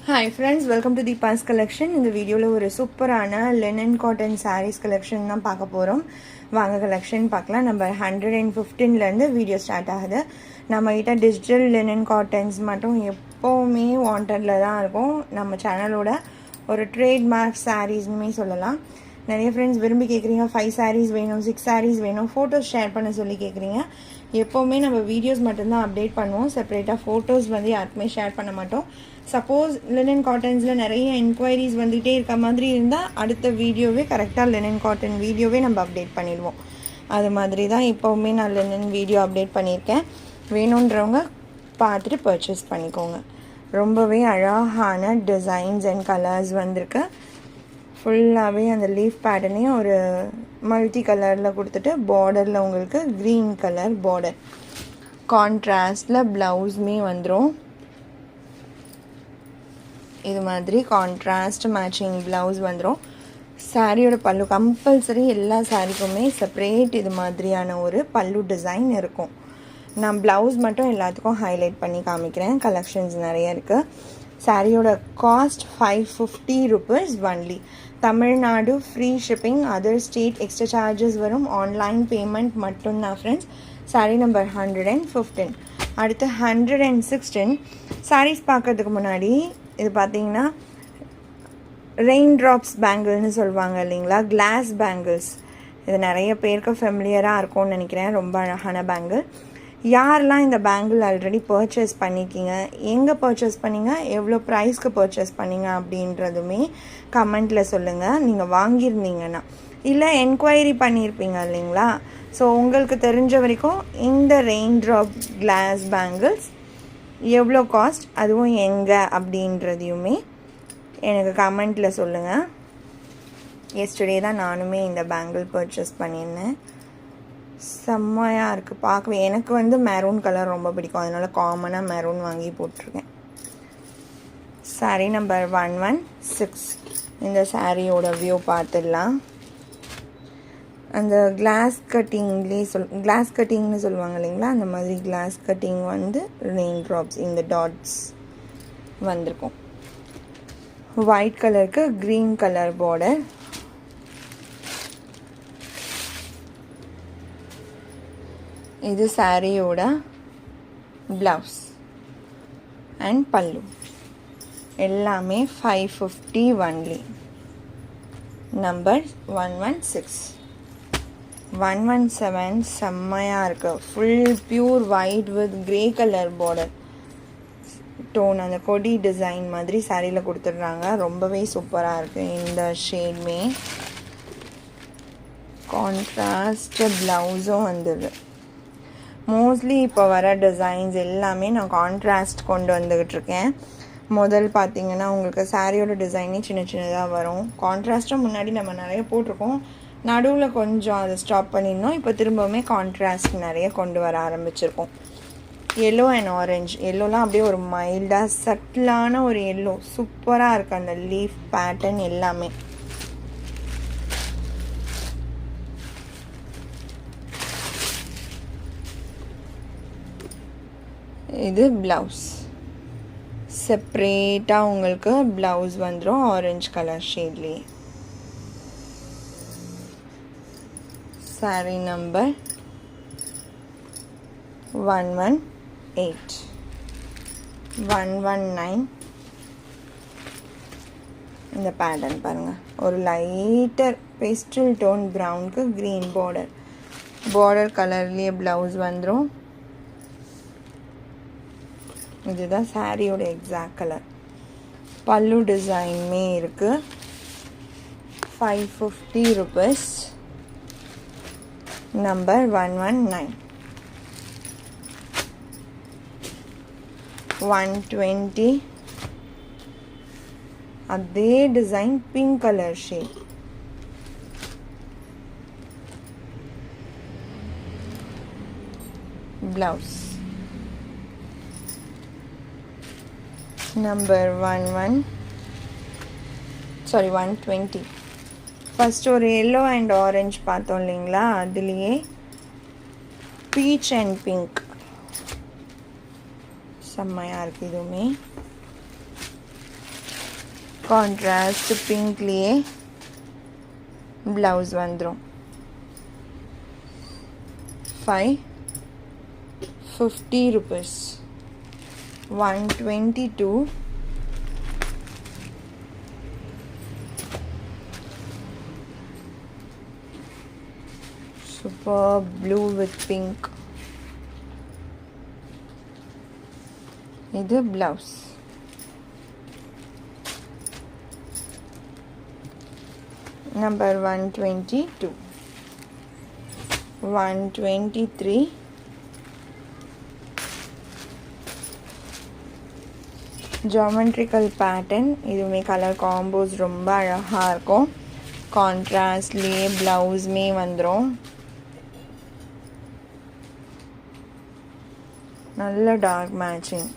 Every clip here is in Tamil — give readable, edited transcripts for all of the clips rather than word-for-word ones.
Hi friends, welcome to Deepa's collection. இந்த வீடியோல ஒரு சூப்பரான linen cotton sarees collection தான் பார்க்க போறோம். வாங்க collection பார்க்கலாம். நம்பர் 115ல இருந்து வீடியோ ஸ்டார்ட் ஆகுது. நம்ம கிட்ட டிஜிட்டல் linen cottons மட்டும் எப்பவுமே வாண்டட்ல தான் இருக்கும். நம்ம சேனலோட ஒரு ட்ரேட்மார்க் sareesமே சொல்லலாம். நிறைய ஃப்ரெண்ட்ஸ் விரும்பி கேட்குறீங்க 5 sarees வேணும் 6 sarees வேணும் ஃபோட்டோஸ் ஷேர் பண்ண சொல்லி கேட்குறீங்க. எப்போவுமே நம்ம வீடியோஸ் மட்டும்தான் அப்டேட் பண்ணுவோம். செப்பரேட்டாக ஃபோட்டோஸ் வந்து யாருக்குமே ஷேர் பண்ண மாட்டோம். சப்போஸ் லினன் காட்டன்ஸில் நிறைய என்கொயரிஸ் வந்துகிட்டே இருக்க மாதிரி இருந்தால் அடுத்த வீடியோவே கரெக்டாக லினன் காட்டன் வீடியோவே நம்ம அப்டேட் பண்ணிடுவோம். அது மாதிரி தான் இப்போவுமே நான் லினன் வீடியோ அப்டேட் பண்ணியிருக்கேன். வேணுன்றவங்க பார்த்துட்டு பர்ச்சேஸ் பண்ணிக்கோங்க. ரொம்பவே அழகான டிசைன்ஸ் அண்ட் கலர்ஸ் வந்திருக்கு. ஃபுல்லாகவே அந்த லீஃப் பேட்டர்னே ஒரு மல்டி கலரில் கொடுத்துட்டு பார்டரில் உங்களுக்கு க்ரீன் கலர் பார்டர் கான்ட்ராஸ்டில் ப்ளவுஸுமே வந்துடும். இது மாதிரி கான்ட்ராஸ்ட் மேட்சிங் ப்ளவுஸ் வந்துடும். சாரியோட பல்லு கம்பல்சரி எல்லா சாரிக்குமே செப்பரேட் இது மாதிரியான ஒரு பல்லு டிசைன் இருக்கும். நான் ப்ளவுஸ் மட்டும் எல்லாத்துக்கும் ஹைலைட் பண்ணி காமிக்கிறேன். கலெக்ஷன்ஸ் நிறைய இருக்குது. சாரியோட cost 550 rupees only. Tamil Nadu free shipping, other state extra charges வரும். ஆன்லைன் பேமெண்ட் மட்டும்தான் ஃப்ரெண்ட்ஸ். சாரீ நம்பர் 115. அடுத்து 116 சாரீஸ் பார்க்கறதுக்கு முன்னாடி இது பார்த்தீங்கன்னா ரெயின் ட்ராப்ஸ் பேங்கிள்னு சொல்லுவாங்க இல்லைங்களா, கிளாஸ் பேங்கிள்ஸ். இது நிறைய பேருக்கு ஃபெமிலியராக இருக்கும்னு நினைக்கிறேன். ரொம்ப அழகான பேங்கிள். யாரெல்லாம் இந்த பேங்கிள் ஆல்ரெடி பர்ச்சேஸ் பண்ணியிருக்கீங்க, எங்கே பர்ச்சேஸ் பண்ணிங்க, எவ்வளோ ப்ரைஸ்க்கு பர்ச்சேஸ் பண்ணிங்க அப்படின்றதுமே கமெண்ட்டில் சொல்லுங்கள். நீங்கள் வாங்கியிருந்தீங்கன்னா இல்லை என்கொயரி பண்ணியிருப்பீங்க இல்லைங்களா. ஸோ உங்களுக்கு தெரிஞ்ச வரைக்கும் இந்த ரெயின் ட்ராப் கிளாஸ் பேங்கிள்ஸ் எவ்வளோ காஸ்ட், அதுவும் எங்கே அப்படின்றதையுமே எனக்கு கமெண்ட்டில் சொல்லுங்கள். எஸ்டர்டே தான் நானுமே இந்த பேங்கிள் பர்ச்சேஸ் பண்ணியிருந்தேன். செம்மையாக இருக்குது பார்க்கவே. எனக்கு வந்து மெரூன் கலர் ரொம்ப பிடிக்கும், அதனால் காமனாக மெரூன் வாங்கி போட்டிருக்கேன். சாரீ நம்பர் 116. இந்த சாரியோட வியூ பார்த்துடலாம். அந்த கிளாஸ் கட்டிங்னு சொல்லுவாங்க இல்லைங்களா, அந்த மாதிரி கிளாஸ் கட்டிங் வந்து ரெயின் ட்ராப்ஸ் இந்த டாட்ஸ் வந்திருக்கும். ஒயிட் கலருக்கு க்ரீன் கலர் பார்டர். இது சாரியோட ப்ளவுஸ் அண்ட் பல்லு. எல்லாமே 550 ஒன்லி. நம்பர் 116. 117 செம்மையாக இருக்குது. Full pure white with grey colour border tone, அந்த கொடி டிசைன் மாதிரி சாரியில் கொடுத்துட்றாங்க. ரொம்பவே சூப்பராக இருக்குது. இந்த ஷேட்மே கான்ட்ராஸ்ட் ப்ளவுஸும் வந்துடுது. மோஸ்ட்லி இப்போ வர டிசைன்ஸ் எல்லாமே நான் கான்ட்ராஸ்ட் கொண்டு வந்துக்கிட்டு இருக்கேன். முதல் பார்த்திங்கன்னா உங்களுக்கு சாரியோட டிசைனே சின்ன சின்னதாக வரும். கான்ட்ராஸ்ட்டும் முன்னாடி நம்ம நிறைய போட்டிருக்கோம், நடுவில் கொஞ்சம் அதை ஸ்டாப் பண்ணியிருந்தோம். இப்போ திரும்பவுமே கான்ட்ராஸ்ட் நிறைய கொண்டு வர ஆரம்பிச்சிருக்கோம். Yellow and orange. எல்லோலாம் அப்படியே ஒரு மைல்டாக சட்டிலான ஒரு எல்லோ, சூப்பராக இருக்குது. அந்த லீஃப் பேட்டர்ன் எல்லாமே இது ப்ளவுஸ். செப்ரேட்டாக உங்களுக்கு ப்ளவுஸ் வந்துடும் ஆரஞ்சு கலர் ஷேட்லேயே. சாரீ நம்பர் 118. 119. இந்த பேட்டர்ன் பாருங்கள். ஒரு லைட்டர் பேஸ்டல் டோன் ப்ரௌனுக்கு க்ரீன் பார்டர் கலர்லேயே ப்ளவுஸ் வந்துடும். இதுதான் சாரியோட எக்ஸாக்ட் கலர். பல்லு டிசைன்மே இருக்குது. 550 rupees. நம்பர் 119. 120. அதே design pink colour shade. Blouse number 120. First ஒரு எல்லோ அண்ட் ஆரஞ்சு பார்த்தோம் இல்லைங்களா, அதுலேயே பீச் அண்ட் பிங்க் செம்மையாக இருக்குது. இதுவுமே கான்ட்ராஸ்ட் பிங்க்லேயே ப்ளவுஸ் வந்துடும். 550 rupees. 122. Super blue with pink. இது blouse. Number 122. 123. Geometrical pattern. இதுவுமே கலர் காம்போஸ் ரொம்ப அழகாக இருக்கும். கான்ட்ராஸ்ட்லேயே ப்ளவுஸ்மே வந்துடும். நல்ல டார்க் மேட்சிங்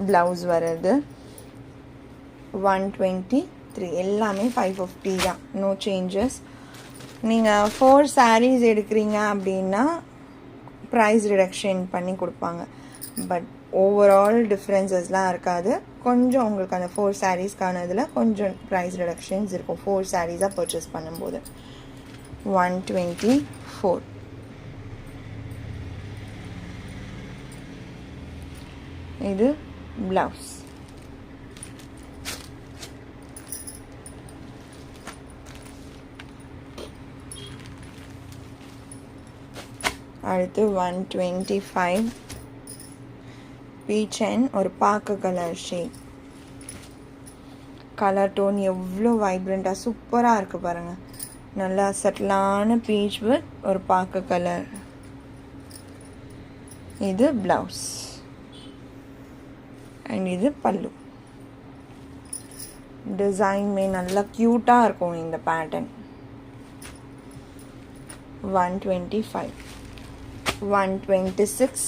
ப்ளவுஸ் வருது. 123. எல்லாமே 550 தான், நோ சேஞ்சஸ். நீங்கள் 4 sarees எடுக்கிறீங்க அப்படின்னா ப்ரைஸ் ரிடக்ஷன் பண்ணி கொடுப்பாங்க. பட் ஓவரால் டிஃப்ரென்சஸ்லாம் இருக்காது. கொஞ்சம் உங்களுக்கு அந்த 4 sareesக்கான இதில் கொஞ்சம் ப்ரைஸ் ரிடக்ஷன்ஸ் இருக்கும் 4 sareeஸாக பர்ச்சேஸ் பண்ணும்போது. 124. இது ப்ளவுஸ். அடுத்து 125. பீச் அண்ட் ஒரு பாக்கு கலர் ஷேட். கலர் டோன் எவ்வளோ வைப்ரண்ட்டாக சூப்பராக இருக்குது பாருங்கள். நல்லா சட்டிலான பீச் வித் ஒரு பாக்கு கலர். இது ப்ளவுஸ் அண்ட் இது பல்லு. டிசைன்மே நல்லா க்யூட்டாக இருக்கும் இந்த பேட்டர்ன். 125. 126.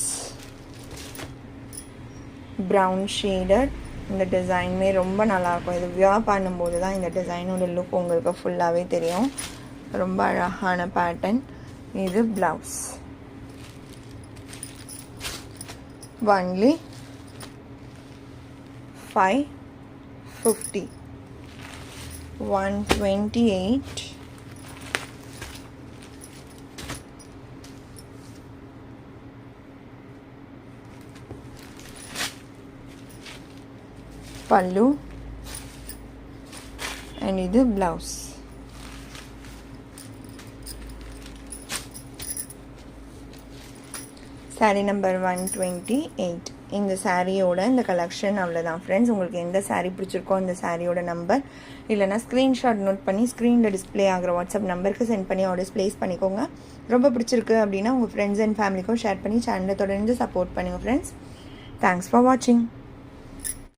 Brown shaded. இந்த டிசைன்மே ரொம்ப நல்லாயிருக்கும். இது வியர் பண்ணும்போது தான் இந்த டிசைனோட லுக் உங்களுக்கு ஃபுல்லாகவே தெரியும். ரொம்ப அழகான பேட்டர்ன். இது ப்ளவுஸ். ஒன்லி 550. 128. பல்லு அண்ட் இது ப்ளவுஸ். சாரீ நம்பர் 128. இந்த சாரியோட இந்த கலெக்ஷன் அவ்வளோதான் ஃப்ரெண்ட்ஸ். உங்களுக்கு எந்த சாரீ பிடிச்சிருக்கோ அந்த சாரியோட நம்பர் இல்லைனா ஸ்க்ரீன்ஷாட் நோட் பண்ணி ஸ்க்ரீனில் டிஸ்பிளே ஆகிற வாட்ஸ்அப் நம்பருக்கு சென்ட் பண்ணி ஆர்டர்ஸ் ப்ளேஸ் பண்ணிக்கோங்க. ரொம்ப பிடிச்சிருக்கு அப்படின்னா உங்கள் ஃப்ரெண்ட்ஸ் அண்ட் ஃபேமிலிக்கும் ஷேர் பண்ணி சேனலை தொடர்ந்து சப்போர்ட் பண்ணுங்கள் ஃப்ரெண்ட்ஸ். தேங்க்ஸ் ஃபார் வாட்சிங்.